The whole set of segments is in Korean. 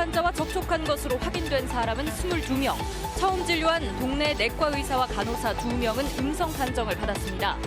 환자와 접촉한 것으로 확인된 사람은 22명. 처음 진료한 동네 내과 의사와 간호사 2명은 음성 판정을 받았습니다.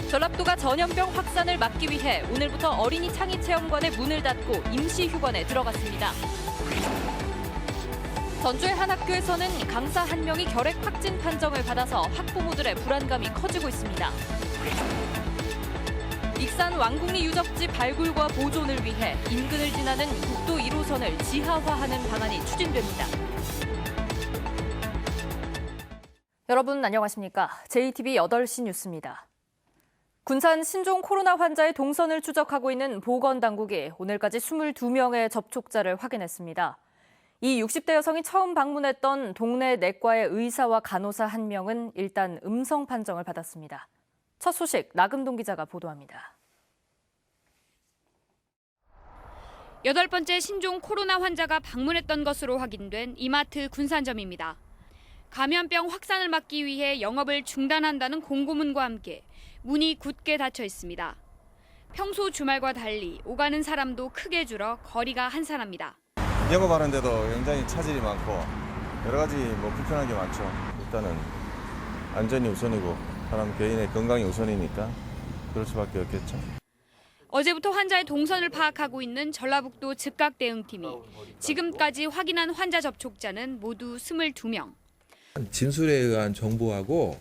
전라북도가 전염병 확산을 막기 위해 오늘부터 어린이 창의체험관의 문을 닫고 임시휴관에 들어갔습니다. 전주의 한 학교에서는 강사 1명이 결핵 확진 판정을 받아서 학부모들의 불안감이 커지고 있습니다. 익산 왕궁리 유적지 발굴과 보존을 위해 인근을 지나는 국도 1호선을 지하화하는 방안이 추진됩니다. 여러분 안녕하십니까? JTBC 8시 뉴스입니다. 군산 신종 코로나 환자의 동선을 추적하고 있는 보건당국이 오늘까지 22명의 접촉자를 확인했습니다. 이 60대 여성이 처음 방문했던 동네 내과의 의사와 간호사 1명은 일단 음성 판정을 받았습니다. 첫 소식 나금동 기자가 보도합니다. 8번째 신종 코로나 환자가 방문했던 것으로 확인된 이마트 군산점입니다. 감염병 확산을 막기 위해 영업을 중단한다는 공고문과 함께 문이 굳게 닫혀 있습니다. 평소 주말과 달리 오가는 사람도 크게 줄어 거리가 한산합니다. 영업하는데도 굉장히 차질이 많고 여러 가지 불편한 게 많죠. 일단은 안전이 우선이고 사람 개인의 건강이 우선이니까 그럴 수밖에 없겠죠. 어제부터 환자의 동선을 파악하고 있는 전라북도 즉각대응팀이 지금까지 확인한 환자 접촉자는 모두 22명. 진술에 의한 정보하고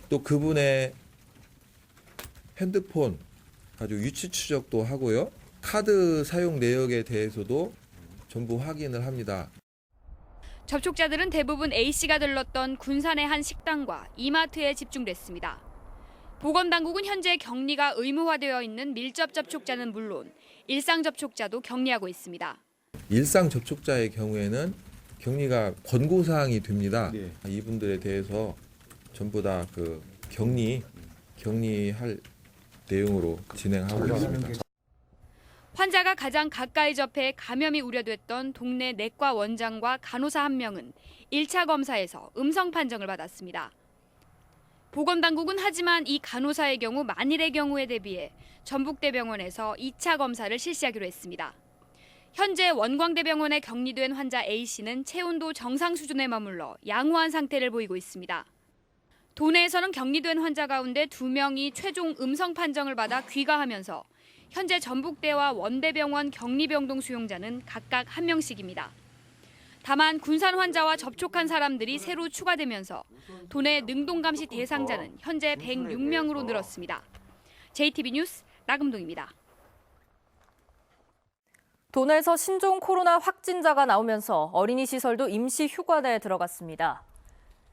또 그분의 핸드폰 아주 위치 추적도 하고요. 카드 사용 내역에 대해서도 전부 확인을 합니다. 접촉자들은 대부분 A씨가 들렀던 군산의 한 식당과 이마트에 집중됐습니다. 보건당국은 현재 격리가 의무화되어 있는 밀접 접촉자는 물론 일상 접촉자도 격리하고 있습니다. 일상 접촉자의 경우에는 격리가 권고사항이 됩니다. 이분들에 대해서 전부 다 격리할 내용으로 진행하고 있습니다. 환자가 가장 가까이 접해 감염이 우려됐던 동네 내과 원장과 간호사 1명은 1차 검사에서 음성 판정을 받았습니다. 보건당국은 하지만 이 간호사의 경우 만일의 경우에 대비해 전북대병원에서 2차 검사를 실시하기로 했습니다. 현재 원광대병원에 격리된 환자 A씨는 체온도 정상 수준에 머물러 양호한 상태를 보이고 있습니다. 도내에서는 격리된 환자 가운데 2명이 최종 음성 판정을 받아 귀가하면서 현재 전북대와 원대병원 격리병동 수용자는 각각 1명씩입니다. 다만 군산 환자와 접촉한 사람들이 새로 추가되면서 도내 능동감시 대상자는 현재 106명으로 늘었습니다. JTBC 뉴스 나금동입니다. 도내에서 신종 코로나 확진자가 나오면서 어린이 시설도 임시 휴관에 들어갔습니다.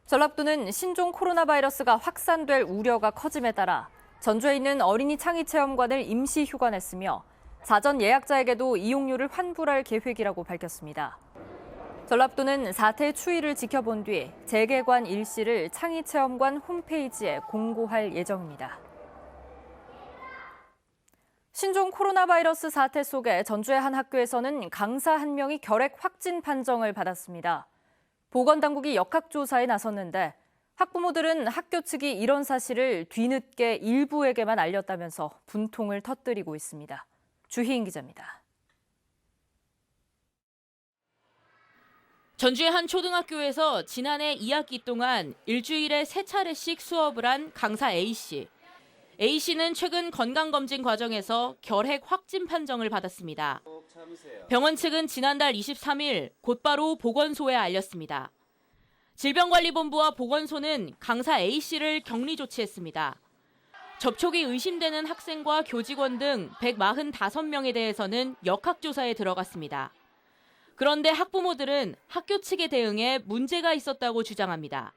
전라북도는 신종 코로나 바이러스가 확산될 우려가 커짐에 따라 전주에 있는 어린이 창의체험관을 임시 휴관했으며 사전 예약자에게도 이용료를 환불할 계획이라고 밝혔습니다. 전라북도는 사태 추이를 지켜본 뒤 재개관 일시를 창의체험관 홈페이지에 공고할 예정입니다. 신종 코로나 바이러스 사태 속에 전주의 한 학교에서는 강사 1명이 결핵 확진 판정을 받았습니다. 보건당국이 역학조사에 나섰는데 학부모들은 학교 측이 이런 사실을 뒤늦게 일부에게만 알렸다면서 분통을 터뜨리고 있습니다. 주희인 기자입니다. 전주의 한 초등학교에서 지난해 2학기 동안 일주일에 3차례씩 수업을 한 강사 A씨. A씨는 최근 건강검진 과정에서 결핵 확진 판정을 받았습니다. 병원 측은 지난달 23일 곧바로 보건소에 알렸습니다. 질병관리본부와 보건소는 강사 A씨를 격리 조치했습니다. 접촉이 의심되는 학생과 교직원 등 145명에 대해서는 역학조사에 들어갔습니다. 그런데 학부모들은 학교 측의 대응에 문제가 있었다고 주장합니다.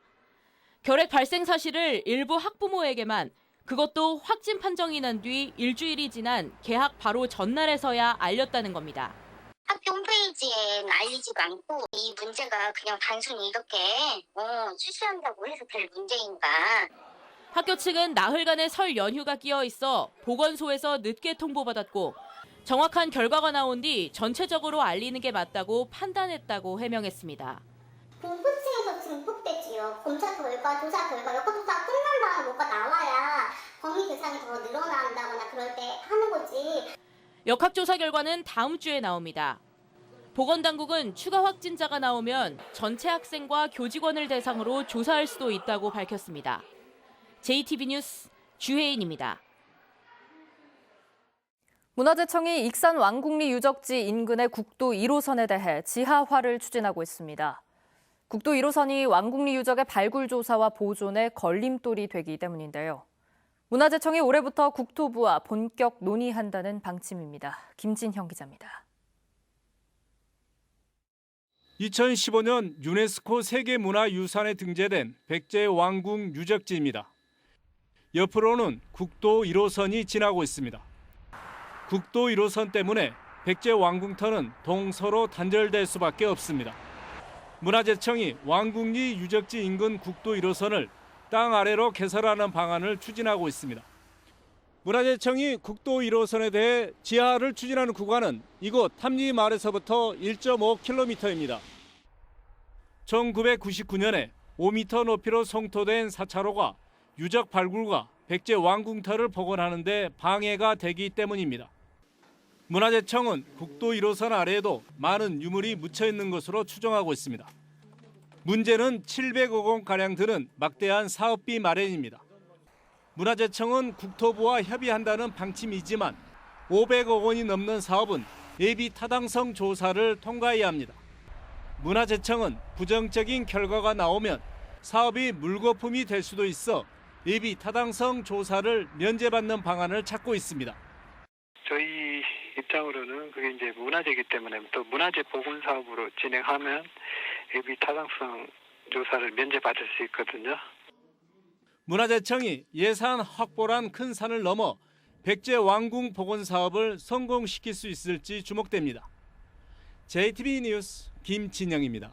결핵 발생 사실을 일부 학부모에게만, 그것도 확진 판정이 난 뒤 일주일이 지난 개학 바로 전날에서야 알렸다는 겁니다. 학교 홈페이지엔 알리지도 않고 이 문제가 그냥 단순히 이렇게 출시한다고 해서 될 문제인가. 학교 측은 나흘간의 설 연휴가 끼어 있어 보건소에서 늦게 통보받았고 정확한 결과가 나온 뒤 전체적으로 알리는 게 맞다고 판단했다고 해명했습니다. 공포층에서 증폭되지요. 검사 결과, 조사 결과, 역학조사 끝난 다음에 뭐가 나와야 범위 대상이 더 늘어난다거나 그럴 때 하는 거지. 역학조사 결과는 다음 주에 나옵니다. 보건당국은 추가 확진자가 나오면 전체 학생과 교직원을 대상으로 조사할 수도 있다고 밝혔습니다. JTB 뉴스 주혜인입니다. 문화재청이 익산 왕궁리 유적지 인근의 국도 1호선에 대해 지하화를 추진하고 있습니다. 국도 1호선이 왕궁리 유적의 발굴 조사와 보존에 걸림돌이 되기 때문인데요. 문화재청이 올해부터 국토부와 본격 논의한다는 방침입니다. 김진형 기자입니다. 2015년 유네스코 세계문화유산에 등재된 백제 왕궁 유적지입니다. 옆으로는 국도 1호선이 지나고 있습니다. 국도 1호선 때문에 백제 왕궁터는 동서로 단절될 수밖에 없습니다. 문화재청이 왕궁리 유적지 인근 국도 1호선을 땅 아래로 개설하는 방안을 추진하고 있습니다. 문화재청이 국도 1호선에 대해 지하를 추진하는 구간은 이곳 탐리마을에서부터 1.5km입니다. 1999년에 5m 높이로 성토된 4차로가 유적 발굴과 백제 왕궁터를 복원하는 데 방해가 되기 때문입니다. 문화재청은 국도 1호선 아래에도 많은 유물이 묻혀 있는 것으로 추정하고 있습니다. 문제는 700억 원가량 드는 막대한 사업비 마련입니다. 문화재청은 국토부와 협의한다는 방침이지만 500억 원이 넘는 사업은 예비 타당성 조사를 통과해야 합니다. 문화재청은 부정적인 결과가 나오면 사업이 물거품이 될 수도 있어 예비 타당성 조사를 면제받는 방안을 찾고 있습니다. 저희 입장으로는 그게 이제 문화재이기 때문에 또 문화재 복원 사업으로 진행하면 예비 타당성 조사를 면제받을 수 있거든요. 문화재청이 예산 확보란 큰 산을 넘어 백제 왕궁 복원 사업을 성공시킬 수 있을지 주목됩니다. JTB 뉴스 김진영입니다.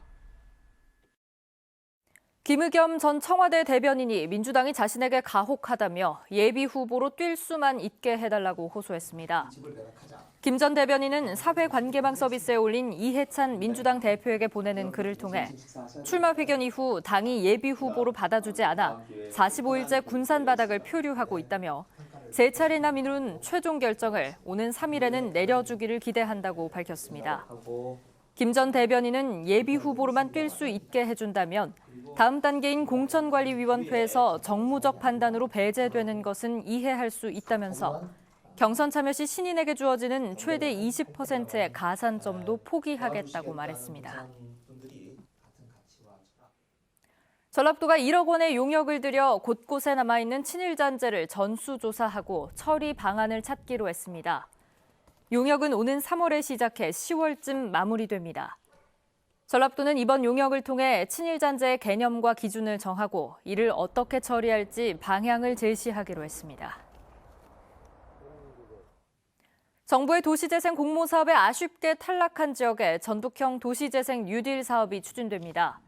김의겸 전 청와대 대변인이 민주당이 자신에게 가혹하다며 예비 후보로 뛸 수만 있게 해달라고 호소했습니다. 김 전 대변인은 사회관계망 서비스에 올린 이해찬 민주당 대표에게 보내는 글을 통해 출마 회견 이후 당이 예비 후보로 받아주지 않아 45일째 군산 바닥을 표류하고 있다며 세 차례나 미룬 최종 결정을 오는 3일에는 내려주기를 기대한다고 밝혔습니다. 김 전 대변인은 예비 후보로만 뛸 수 있게 해준다면 다음 단계인 공천관리위원회에서 정무적 판단으로 배제되는 것은 이해할 수 있다면서 경선 참여 시 신인에게 주어지는 최대 20%의 가산점도 포기하겠다고 말했습니다. 전라도가 1억 원의 용역을 들여 곳곳에 남아있는 친일잔재를 전수조사하고 처리 방안을 찾기로 했습니다. 용역은 오는 3월에 시작해 10월쯤 마무리됩니다. 전라도는 이번 용역을 통해 친일잔재의 개념과 기준을 정하고 이를 어떻게 처리할지 방향을 제시하기로 했습니다. 정부의 도시재생 공모사업에 아쉽게 탈락한 지역에 전북형 도시재생 뉴딜 사업이 추진됩니다.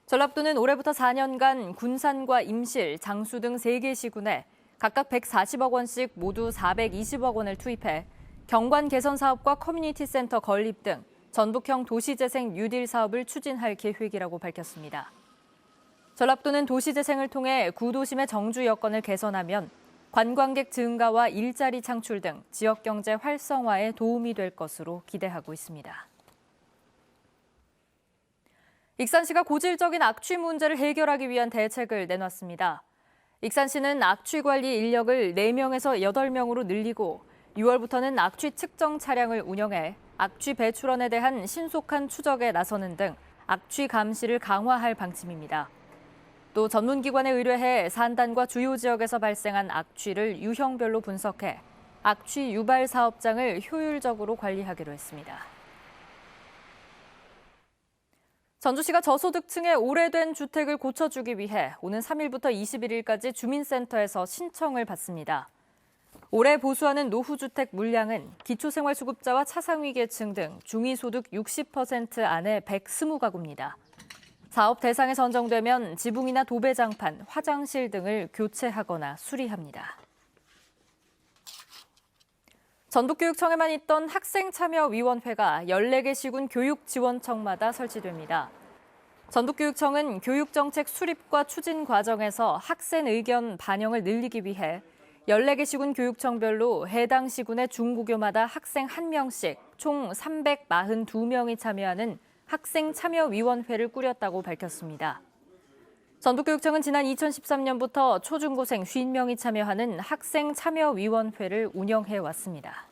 전라도는 올해부터 4년간 군산과 임실, 장수 등 3개 시군에 각각 140억 원씩 모두 420억 원을 투입해 경관 개선 사업과 커뮤니티 센터 건립 등 전북형 도시재생 뉴딜 사업을 추진할 계획이라고 밝혔습니다. 전라도는 도시재생을 통해 구도심의 정주 여건을 개선하면 관광객 증가와 일자리 창출 등 지역 경제 활성화에 도움이 될 것으로 기대하고 있습니다. 익산시가 고질적인 악취 문제를 해결하기 위한 대책을 내놨습니다. 익산시는 악취 관리 인력을 4명에서 8명으로 늘리고 6월부터는 악취 측정 차량을 운영해 악취 배출원에 대한 신속한 추적에 나서는 등 악취 감시를 강화할 방침입니다. 또 전문기관에 의뢰해 산단과 주요 지역에서 발생한 악취를 유형별로 분석해 악취 유발 사업장을 효율적으로 관리하기로 했습니다. 전주시가 저소득층의 오래된 주택을 고쳐주기 위해 오는 3일부터 21일까지 주민센터에서 신청을 받습니다. 올해 보수하는 노후주택 물량은 기초생활수급자와 차상위 계층 등 중위소득 60% 안에 120가구입니다. 사업 대상에 선정되면 지붕이나 도배장판, 화장실 등을 교체하거나 수리합니다. 전북교육청에만 있던 학생참여위원회가 14개 시군 교육지원청마다 설치됩니다. 전북교육청은 교육정책 수립과 추진 과정에서 학생 의견 반영을 늘리기 위해 14개 시군 교육청별로 해당 시군의 중고교마다 학생 1명씩 총 342명이 참여하는 학생참여위원회를 꾸렸다고 밝혔습니다. 전북교육청은 지난 2013년부터 초중고생 50명이 참여하는 학생참여위원회를 운영해 왔습니다.